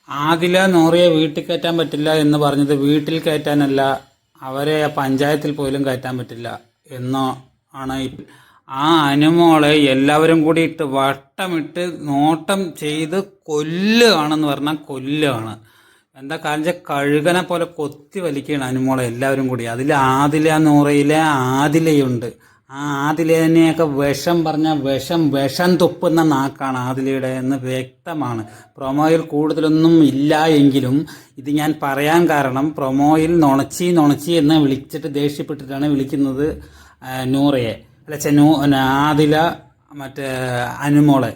ആദില നൂറിയെ വീട്ടിൽ കയറ്റാൻ പറ്റില്ല എന്ന് പറഞ്ഞത് വീട്ടിൽ കയറ്റാനല്ല, അവരെ പഞ്ചായത്തിൽ പോലും കയറ്റാൻ പറ്റില്ല എന്നോ ആണ്. ആ അനുമോളെ എല്ലാവരും കൂടി ഇട്ട് വട്ടമിട്ട് നോട്ടം ചെയ്ത് കൊല്ലുകയാണെന്ന് പറഞ്ഞാൽ കൊല്ലുകയാണ്. എന്താ കാര്യം, കഴുകനെ പോലെ കൊത്തി വലിക്കുകയാണ് അനുമോളെ എല്ലാവരും കൂടി. അതിൽ ആദില നൂറയിലെ ആദിലയുണ്ട്. ആ ആദിലേനെയൊക്കെ വിഷം പറഞ്ഞ വിഷം തുപ്പുന്ന നാക്കാണ് ആദിലയുടെ എന്ന് വ്യക്തമാണ്. പ്രൊമോയിൽ കൂടുതലൊന്നും ഇല്ല എങ്കിലും ഇത് ഞാൻ പറയാൻ കാരണം, പ്രൊമോയിൽ നുണച്ചി എന്ന് വിളിച്ചിട്ട് ദേഷ്യപ്പെട്ടിട്ടാണ് വിളിക്കുന്നത് നൂറയെ, അല്ല ആദില മറ്റേ അനുമോളെ.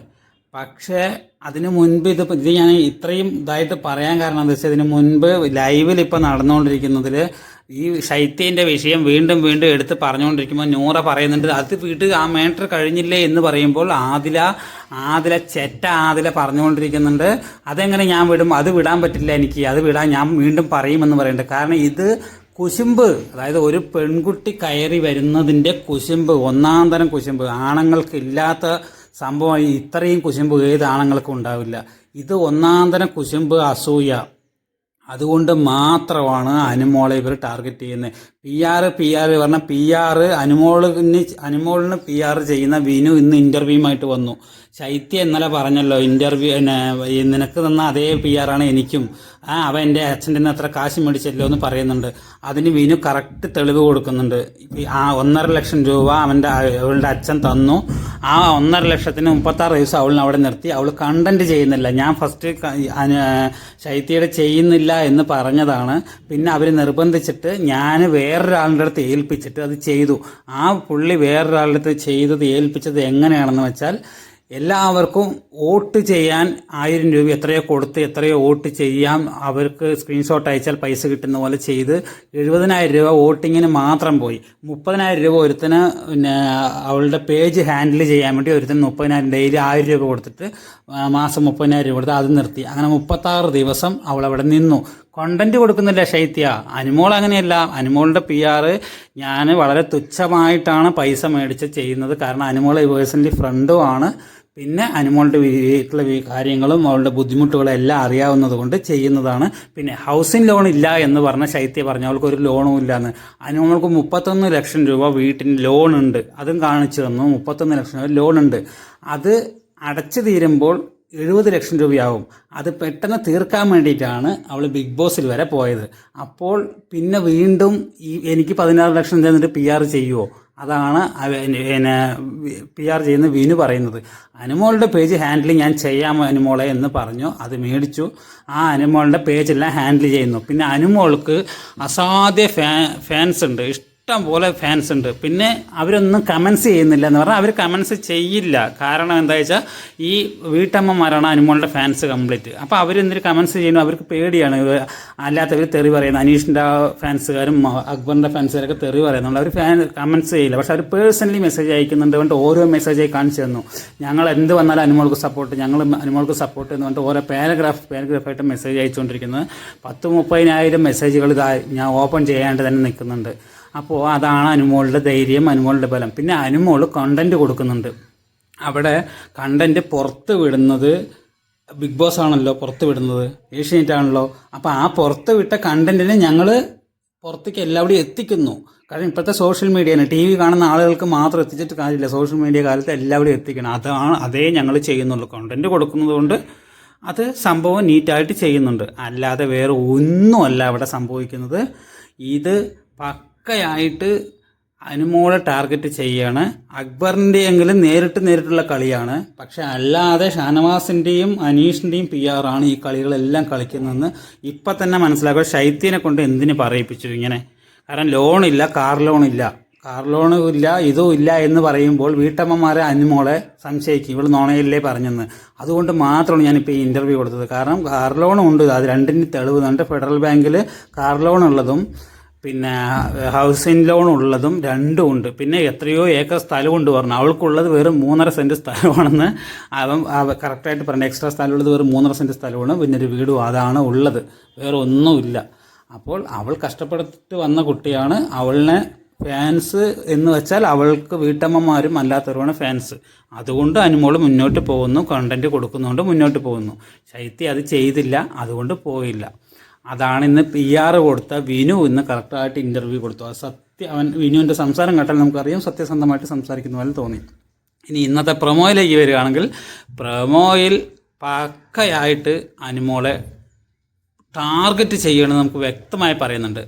പക്ഷേ അതിനു മുൻപ് ഇത് ഞാൻ ഇത്രയും ഇതായിട്ട് പറയാൻ കാരണം എന്താ വെച്ചാൽ, ഇതിന് മുൻപ് ലൈവിൽ ഇപ്പോൾ നടന്നുകൊണ്ടിരിക്കുന്നതിൽ ഈ ശൈത്യൻ്റെ വിഷയം വീണ്ടും എടുത്ത് പറഞ്ഞുകൊണ്ടിരിക്കുമ്പോൾ നൂറ പറയുന്നുണ്ട്, അത് വീട്ട് ആ മാറ്റർ കഴിഞ്ഞില്ലേ എന്ന് പറയുമ്പോൾ ആദില ആദില പറഞ്ഞുകൊണ്ടിരിക്കുന്നുണ്ട്, അതെങ്ങനെ ഞാൻ വിടും, അത് വിടാൻ പറ്റില്ല എനിക്ക്, അത് വിടാൻ ഞാൻ വീണ്ടും പറയുമെന്ന് പറയുന്നുണ്ട്. കാരണം ഇത് കുശുമ്പ്, അതായത് ഒരു പെൺകുട്ടി കയറി വരുന്നതിൻ്റെ കുശുമ്പ്, ഒന്നാം തരം കുശുമ്പ്. ആണുങ്ങൾക്ക് ഇല്ലാത്ത സംഭവം ഇത്രയും കുശുമ്പ് ഏത് ആണുങ്ങൾക്കും ഉണ്ടാവില്ല. ഇത് ഒന്നാം തരം കുശുമ്പ്, അസൂയ. അതുകൊണ്ട് മാത്രമാണ് അനുമോളെ ഇവർ ടാർഗറ്റ് ചെയ്യുന്നത്. പി ആർ പറഞ്ഞാൽ അനുമോളിന് പി ആർ ചെയ്യുന്ന വിനു ഇന്ന് ഇൻ്റർവ്യൂമായിട്ട് വന്നു. ശൈത്യ ഇന്നലെ പറഞ്ഞല്ലോ, ഇൻ്റർവ്യൂ നിനക്ക് തന്ന അതേ പി ആറാണ് എനിക്കും, അവൻ എൻ്റെ അച്ഛൻ്റെ നിന്ന് അത്ര കാശ് മേടിച്ചല്ലോ എന്ന് പറയുന്നുണ്ട്. അതിന് വിനു കറക്റ്റ് തെളിവ് കൊടുക്കുന്നുണ്ട്. ആ 1.5 ലക്ഷം രൂപ അവളുടെ അച്ഛൻ തന്നു. ആ 1.5 ലക്ഷത്തിന് 36 ദിവസം അവളിനെ അവിടെ നിർത്തി. അവൾ കണ്ടന്റ് ചെയ്യുന്നില്ല. ഞാൻ ഫസ്റ്റ് ശൈത്യയുടെ ചെയ്യുന്നില്ല എന്ന് പറഞ്ഞതാണ്. പിന്നെ അവർ നിർബന്ധിച്ചിട്ട് ഞാൻ വേറൊരാളുടെ അടുത്ത് ഏൽപ്പിച്ചിട്ട് അത് ചെയ്തു. ആ പുള്ളി വേറൊരാളുടെ അടുത്ത് ചെയ്തത് ഏൽപ്പിച്ചത് എങ്ങനെയാണെന്ന് വെച്ചാൽ, എല്ലാവർക്കും വോട്ട് ചെയ്യാൻ 1000 രൂപ എത്രയോ വോട്ട് ചെയ്യാം, അവർക്ക് സ്ക്രീൻഷോട്ട് അയച്ചാൽ പൈസ കിട്ടുന്ന പോലെ ചെയ്ത് 70,000 രൂപ വോട്ടിങ്ങിന് മാത്രം പോയി. 30,000 രൂപ ഒരുത്തിന് അവളുടെ പേജ് ഹാൻഡിൽ ചെയ്യാൻ വേണ്ടി ഒരുത്തിന് 30,000 ഡെയിലി 1000 രൂപ കൊടുത്തിട്ട് മാസം 30,000 രൂപ കൊടുത്ത് അത് നിർത്തി. അങ്ങനെ 36 ദിവസം അവളവിടെ നിന്നു. കണ്ടന്റ് കൊടുക്കുന്നില്ല ശൈത്യ. അനുമോൾ അങ്ങനെയല്ല. അനുമോളുടെ പി ആർ ഞാൻ വളരെ തുച്ഛമായിട്ടാണ് പൈസ മേടിച്ച് ചെയ്യുന്നത്. കാരണം അനുമോൾ പേഴ്സണലി ഫ്രണ്ടുമാണ്. പിന്നെ അനുമോളുടെ വീട്ടിലെ കാര്യങ്ങളും അവളുടെ ബുദ്ധിമുട്ടുകളും എല്ലാം അറിയാവുന്നത് കൊണ്ട് ചെയ്യുന്നതാണ്. പിന്നെ ഹൗസിംഗ് ലോൺ ഇല്ല എന്ന് പറഞ്ഞ ശൈത്യ പറഞ്ഞു, അവൾക്ക് ഒരു ലോണും ഇല്ലയെന്ന്. അനുമോൾക്ക് 31 ലക്ഷം രൂപ വീട്ടിന് ലോൺ ഉണ്ട്. അതും കാണിച്ചു തന്നു. 31 ലക്ഷം രൂപ ലോൺ ഉണ്ട്. അത് അടച്ചു തീരുമ്പോൾ 70 ലക്ഷം രൂപയാവും. അത് പെട്ടെന്ന് തീർക്കാൻ വേണ്ടിയിട്ടാണ് അവൾ ബിഗ് ബോസിൽ വരെ പോയത്. അപ്പോൾ പിന്നെ വീണ്ടും എനിക്ക് 16 ലക്ഷം തന്നിട്ട് പി ആർ ചെയ്യുമോ? അതാണ് പി ആർ ചെയ്യുന്ന വിനു പറയുന്നത്. അനുമോളുടെ പേജ് ഹാൻഡിൽ ഞാൻ ചെയ്യാം അനുമോളെ എന്ന് പറഞ്ഞു. അത് മേടിച്ചു. ആ അനുമോളുടെ പേജെല്ലാം ഹാൻഡിൽ ചെയ്യുന്നു. പിന്നെ അനുമോൾക്ക് അസാധ്യ ഫാൻസ് ഉണ്ട്, ഇഷ്ടം പോലെ ഫാൻസ് ഉണ്ട്. പിന്നെ അവരൊന്നും കമൻസ് ചെയ്യുന്നില്ല എന്ന് പറഞ്ഞാൽ അവർ കമൻസ് ചെയ്യില്ല. കാരണം എന്താ വെച്ചാൽ, ഈ വീട്ടമ്മമാരാണ് അനുമോളുടെ ഫാൻസ് കംപ്ലീറ്റ്. അപ്പോൾ അവരെന്തൊരു കമൻസ് ചെയ്യുന്നു, അവർക്ക് പേടിയാണ്. അല്ലാത്തവർ തെറി പറയുന്നത്, അനീഷിൻ്റെ ഫാൻസുകാരും അക്ബറിൻ്റെ ഫാൻസുകാരൊക്കെ തെറി പറയുന്നുണ്ട്. അവർ കമൻസ് ചെയ്യില്ല. പക്ഷെ അവർ പേഴ്സണലി മെസ്സേജ് അയക്കുന്നുണ്ട്. കൊണ്ട് ഓരോ മെസ്സേജായി കാണിച്ചു തന്നു, ഞങ്ങൾ എന്ത് വന്നാലും അനുമോൾക്ക് സപ്പോർട്ട് എന്ന് പറഞ്ഞിട്ട് ഓരോ പാരഗ്രാഫായിട്ട് മെസ്സേജ് അയച്ചുകൊണ്ടിരിക്കുന്നത്. 10-30,000 മെസ്സേജുകൾ ഞാൻ ഓപ്പൺ ചെയ്യാണ്ട് തന്നെ നിൽക്കുന്നുണ്ട്. അപ്പോൾ അതാണ് അനുമോളുടെ ധൈര്യം, അനുമോളുടെ ബലം. പിന്നെ അനുമോൾ കണ്ടന്റ് കൊടുക്കുന്നുണ്ട്. അവിടെ കണ്ടന്റ് പുറത്ത് വിടുന്നത് ബിഗ് ബോസ് ആണല്ലോ പുറത്ത് വിടുന്നത്, ഏഷ്യാനെറ്റ് ആണല്ലോ. അപ്പോൾ ആ പുറത്ത് വിട്ട കണ്ടന്റിനെ ഞങ്ങൾ പുറത്തേക്ക് എല്ലാവരും എത്തിക്കുന്നു. കാരണം ഇപ്പോഴത്തെ സോഷ്യൽ മീഡിയയാണ്, ടി വി കാണുന്ന ആളുകൾക്ക് മാത്രം എത്തിച്ചിട്ട് കാര്യമില്ല. സോഷ്യൽ മീഡിയ കാലത്ത് എല്ലാവരും എത്തിക്കണം. അതേ ഞങ്ങൾ ചെയ്യുന്നുള്ളൂ. കണ്ടന്റ് കൊടുക്കുന്നത് കൊണ്ട് അത് സംഭവം നീറ്റായിട്ട് ചെയ്യുന്നുണ്ട്. അല്ലാതെ വേറെ ഒന്നുമല്ല അവിടെ സംഭവിക്കുന്നത്. ഇത് പക്കയായിട്ട് അനുമോളെ ടാർഗറ്റ് ചെയ്യാണ്. അക്ബറിൻ്റെ എങ്കിലും നേരിട്ടുള്ള കളിയാണ്. പക്ഷെ അല്ലാതെ ഷാനവാസിൻ്റെയും അനീഷിൻ്റെയും പി ആറാണ് ഈ കളികളെല്ലാം കളിക്കുന്നതെന്ന് ഇപ്പം തന്നെ മനസ്സിലാക്കുക. ശൈത്യനെ കൊണ്ട് എന്തിന് പറയിപ്പിച്ചു ഇങ്ങനെ? കാരണം ലോണില്ല, കാർ ലോണും ഇല്ല, ഇതും ഇല്ല എന്ന് പറയുമ്പോൾ വീട്ടമ്മമാരെ അനുമോളെ സംശയിക്കും, ഇവൾ നോണയല്ലേ പറഞ്ഞെന്ന്. അതുകൊണ്ട് മാത്രമാണ് ഞാനിപ്പോൾ ഈ ഇൻ്റർവ്യൂ കൊടുത്തത്. കാരണം കാർ ലോണും ഉണ്ട്, അത് രണ്ടിന് തെളിവുന്നുണ്ട്. ഫെഡറൽ ബാങ്കിൽ കാർ ലോൺ ഉള്ളതും പിന്നെ ഹൗസിംഗ് ലോൺ ഉള്ളതും രണ്ടും ഉണ്ട്. പിന്നെ എത്രയോ ഏക്കർ സ്ഥലം കൊണ്ട് പറഞ്ഞു. അവൾക്കുള്ളത് വെറും 3.5 സെൻറ്റ് സ്ഥലമാണെന്ന് അവൻ കറക്റ്റായിട്ട് പറഞ്ഞു. എക്സ്ട്രാ സ്ഥലമുള്ളത് വെറും 3.5 സെൻറ്റ് സ്ഥലമാണ്. പിന്നെ ഒരു വീടും അതാണ് ഉള്ളത്, വേറെ ഒന്നുമില്ല. അപ്പോൾ അവൾ കഷ്ടപ്പെട്ടിട്ട് വന്ന കുട്ടിയാണ്. അവളിനെ ഫാൻസ് എന്ന് വെച്ചാൽ അവൾക്ക് വീട്ടമ്മമാരും അല്ലാത്തവരുമാണ് ഫാൻസ്. അതുകൊണ്ട് അനുമോൾ മുന്നോട്ട് പോകുന്നു, കണ്ടന്റ് കൊടുക്കുന്നുകൊണ്ട് മുന്നോട്ട് പോകുന്നു. ശൈത്യ അത് ചെയ്തില്ല, അതുകൊണ്ട് പോയില്ല. അതാണ് ഇന്ന് PR കൊടുത്ത വിനു ഇന്ന് കറക്റ്റായിട്ട് ഇൻ്റർവ്യൂ കൊടുത്തു. അവൻ വിനുവിൻ്റെ സംസാരം കേട്ടാൽ നമുക്കറിയാം സത്യസന്ധമായിട്ട് സംസാരിക്കുന്ന പോലെ തോന്നി. ഇനി ഇന്നത്തെ പ്രൊമോയിലേക്ക് വരികയാണെങ്കിൽ, പ്രൊമോയിൽ പക്കയായിട്ട് അനുമോളെ ടാർഗറ്റ് ചെയ്യണമെന്ന് നമുക്ക് വ്യക്തമായി പറയുന്നുണ്ട്.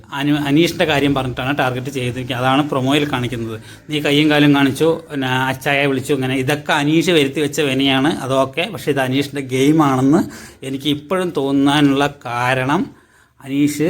അനീഷിൻ്റെ കാര്യം പറഞ്ഞിട്ടാണ് ടാർഗറ്റ് ചെയ്തിരിക്കുക. അതാണ് പ്രൊമോയിൽ കാണിക്കുന്നത്. നീ കയ്യും കാലും കാണിച്ചു, പിന്നെ അച്ചായെ വിളിച്ചു, ഇങ്ങനെ ഇതൊക്കെ അനീഷ് വരുത്തി വെച്ച വിനയാണ്. അതൊക്കെ പക്ഷേ ഇത് അനീഷിൻ്റെ ഗെയിമാണെന്ന് എനിക്ക് ഇപ്പോഴും തോന്നാനുള്ള കാരണം, അനീഷ്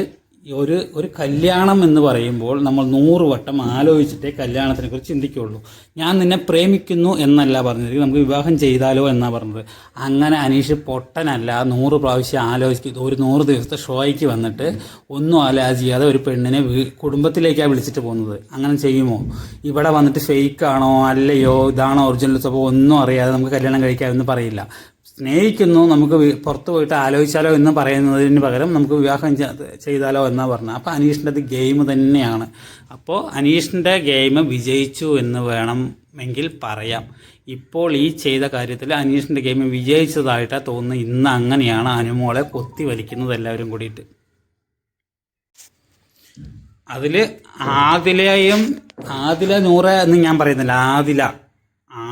ഒരു കല്യാണം എന്ന് പറയുമ്പോൾ നമ്മൾ 100 വട്ടം ആലോചിച്ചിട്ടേ കല്യാണത്തിനെ കുറിച്ച് ചിന്തിക്കുകയുള്ളൂ. ഞാൻ നിന്നെ പ്രേമിക്കുന്നു എന്നല്ല പറഞ്ഞത്, നമുക്ക് വിവാഹം ചെയ്താലോ എന്നാണ് പറഞ്ഞത്. അങ്ങനെ അനീഷ് പൊട്ടനല്ല. 100 പ്രാവശ്യം ആലോചിക്കും. ഒരു 100 ദിവസത്തെ ഷോയ്ക്ക് വന്നിട്ട് ഒന്നും ആലോചിക്കാതെ ഒരു പെണ്ണിനെ കുടുംബത്തിലേക്കാണ് വിളിച്ചിട്ട് പോകുന്നത്. അങ്ങനെ ചെയ്യുമോ? ഇവിടെ വന്നിട്ട് ഫേക്കാണോ അല്ലയോ ഇതാണോ ഒറിജിനൽ സ്വഭാവം ഒന്നും അറിയാതെ നമുക്ക് കല്യാണം കഴിക്കാമെന്ന് പറയില്ല. സ്നേഹിക്കുന്നു, നമുക്ക് പുറത്ത് പോയിട്ട് ആലോചിച്ചാലോ എന്ന് പറയുന്നതിന് പകരം നമുക്ക് വിവാഹം ചെയ്താലോ എന്നാണ് പറഞ്ഞത്. അപ്പോൾ അനീഷിൻ്റെ അത് ഗെയിം തന്നെയാണ്. അപ്പോൾ അനീഷിൻ്റെ ഗെയിം വിജയിച്ചു എന്ന് വേണമെങ്കിൽ പറയാം. ഇപ്പോൾ ഈ ചെയ്ത കാര്യത്തിൽ അനീഷിൻ്റെ ഗെയിം വിജയിച്ചതായിട്ടാണ് തോന്നുന്നത്. ഇന്ന് അങ്ങനെയാണ് അനുമോളെ കൊത്തി വലിക്കുന്നത് എല്ലാവരും കൂടിയിട്ട്. അതിൽ ആദില 100 എന്ന് ഞാൻ പറയുന്നില്ല.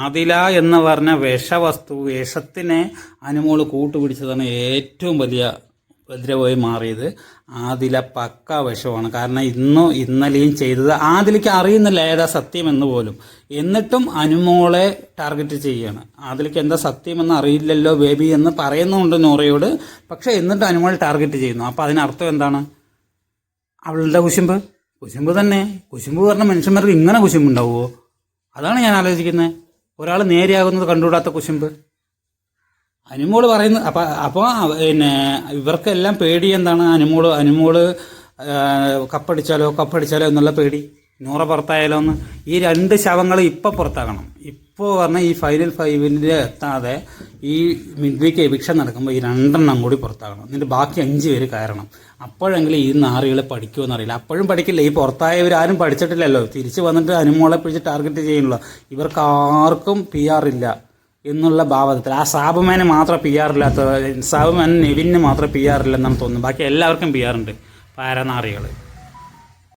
ആദില എന്ന് പറഞ്ഞ വിഷത്തിനെ അനുമോള് കൂട്ടുപിടിച്ചതാണ് ഏറ്റവും വലിയ ഉപദ്രവമായി മാറിയത്. ആദില പക്ക വിഷമാണ്. കാരണം ഇന്നലെയും ചെയ്തത് ആദിലയ്ക്ക് അറിയുന്നില്ല ഏതാ സത്യമെന്ന് പോലും. എന്നിട്ടും അനുമോളെ ടാർഗറ്റ് ചെയ്യുകയാണ്. ആദിലയ്ക്ക് എന്താ സത്യമെന്ന് അറിയില്ലല്ലോ ബേബി എന്ന് പറയുന്നുണ്ട് നൂറയോട്. പക്ഷെ എന്നിട്ട് അനുമോൾ ടാർഗറ്റ് ചെയ്യുന്നു. അപ്പോൾ അതിനർത്ഥം എന്താണ്? അവളുടെ കുശുമ്പ് തന്നെ. കുശുമ്പ് പറഞ്ഞ മനുഷ്യന്മാർക്ക് ഇങ്ങനെ കുശുമ്പുണ്ടാവുമോ? അതാണ് ഞാൻ ആലോചിക്കുന്നത്. ഒരാൾ നേരെയാകുന്നത് കണ്ടുകൂടാത്ത കുശുമ്പ് അനുമോള് പറയുന്നത്. അപ്പോൾ പിന്നെ ഇവർക്കെല്ലാം പേടി എന്താണ്? അനുമോള് കപ്പടിച്ചാലോ എന്നുള്ള പേടി. 100 പുറത്തായാലോ എന്ന്. ഈ 2 ശവങ്ങൾ ഇപ്പോൾ പുറത്താകണം. ഇപ്പോൾ പറഞ്ഞാൽ ഈ ഫൈനൽ 5 എത്താതെ ഈ മിഡ് വീക്ക് എവിക്ഷൻ നടക്കുമ്പോൾ ഈ 2 കൂടി പുറത്താകണം. എന്നിട്ട് ബാക്കി 5 പേര് കയറണം. അപ്പോഴെങ്കിലും ഈ നാറികൾ പഠിക്കുമെന്ന് അറിയില്ല. അപ്പോഴും പഠിക്കില്ല. ഈ പുറത്തായവരാരും പഠിച്ചിട്ടില്ലല്ലോ. തിരിച്ച് വന്നിട്ട് അനുമോളെ പിടിച്ച് ടാർഗറ്റ് ചെയ്യുന്നില്ല. ഇവർക്ക് ആർക്കും PR ഇല്ല എന്നുള്ള ഭാവത്തിൽ. ആ സാബുമാന് മാത്രം PR ഇല്ലാത്ത, സാബുമാൻ നെവിന് മാത്രം PR ഇല്ലെന്നാണ് തോന്നുന്നത്. ബാക്കി എല്ലാവർക്കും PR ഉണ്ട്. പാരനാറികൾ.